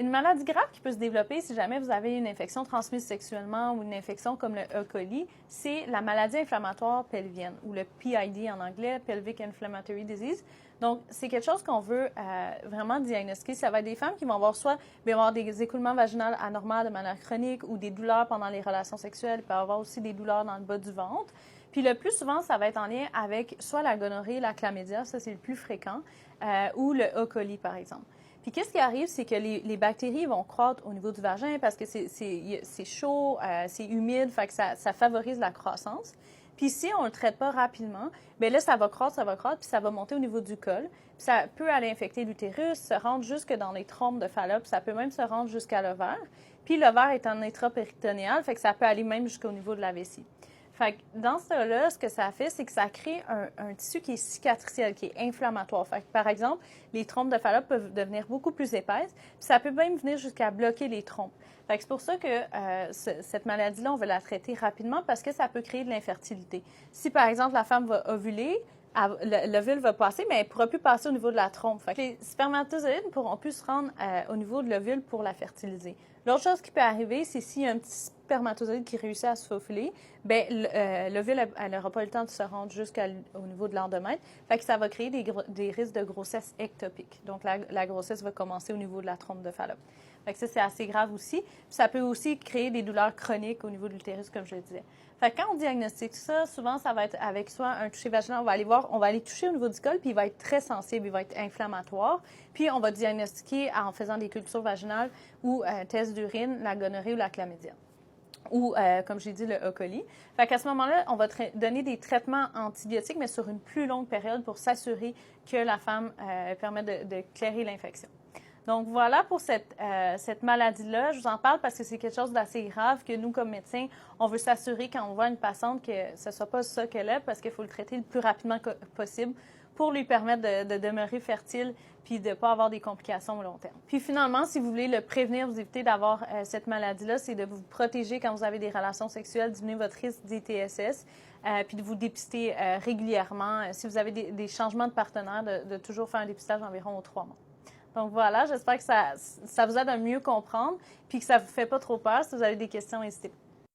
Une maladie grave qui peut se développer si jamais vous avez une infection transmise sexuellement ou une infection comme le E. coli, c'est la maladie inflammatoire pelvienne ou le PID en anglais, Pelvic Inflammatory Disease. Donc, c'est quelque chose qu'on veut vraiment diagnostiquer. Ça va être des femmes qui vont avoir soit avoir des écoulements vaginaux anormaux de manière chronique ou des douleurs pendant les relations sexuelles. Il peut y avoir aussi des douleurs dans le bas du ventre. Puis le plus souvent, ça va être en lien avec soit la gonorrhée, la chlamydia, ça c'est le plus fréquent, ou le E. coli par exemple. Puis qu'est-ce qui arrive, c'est que les bactéries vont croître au niveau du vagin parce que c'est chaud, c'est humide, fait que ça favorise la croissance. Puis si on ne le traite pas rapidement, bien là, ça va croître, puis ça va monter au niveau du col. Puis ça peut aller infecter l'utérus, se rendre jusque dans les trompes de Fallope, ça peut même se rendre jusqu'à l'ovaire. Puis l'ovaire est en intrapéritonéal, fait que ça peut aller même jusqu'au niveau de la vessie. Fait que dans ce cas-là, ce que ça fait, c'est que ça crée un tissu qui est cicatriciel, qui est inflammatoire. Fait que, par exemple, les trompes de Fallope peuvent devenir beaucoup plus épaisses, puis ça peut même venir jusqu'à bloquer les trompes. Fait que c'est pour ça que cette maladie-là, on veut la traiter rapidement parce que ça peut créer de l'infertilité. Si, par exemple, la femme va ovuler, l'ovule va passer, mais elle ne pourra plus passer au niveau de la trompe. Fait que les spermatozoïdes ne pourront plus se rendre au niveau de l'ovule pour la fertiliser. L'autre chose qui peut arriver, c'est s'il y a un petit spermatozoïde qui réussit à se faufiler, bien, l'ovule, elle n'aura pas le temps de se rendre jusqu'au niveau de l'endomètre. Fait que ça va créer des risques de grossesse ectopique. Donc, la grossesse va commencer au niveau de la trompe de Fallope. Fait que ça, c'est assez grave aussi. Puis ça peut aussi créer des douleurs chroniques au niveau de l'utérus, comme je le disais. Fait que quand on diagnostique ça, souvent, ça va être avec soit un toucher vaginal, on va aller toucher au niveau du col, puis il va être très sensible, il va être inflammatoire. Puis on va diagnostiquer en faisant des cultures vaginales ou un test d'urine, la gonorrhée ou la chlamydia. Ou, comme j'ai dit, le E. coli. Fait qu'à ce moment-là, on va donner des traitements antibiotiques, mais sur une plus longue période pour s'assurer que la femme permet de clairer l'infection. Donc, voilà pour cette maladie-là. Je vous en parle parce que c'est quelque chose d'assez grave que nous, comme médecins, on veut s'assurer quand on voit une patiente que ce ne soit pas ça qu'elle a parce qu'il faut le traiter le plus rapidement possible pour lui permettre de demeurer fertile puis de ne pas avoir des complications au long terme. Puis finalement, si vous voulez le prévenir, vous éviter d'avoir cette maladie-là, c'est de vous protéger quand vous avez des relations sexuelles, diminuer votre risque d'ITSS, puis de vous dépister régulièrement. Si vous avez des changements de partenaire, de toujours faire un dépistage environ aux 3 mois. Donc voilà, j'espère que ça vous aide à mieux comprendre puis que ça ne vous fait pas trop peur. Si vous avez des questions, n'hésitez pas.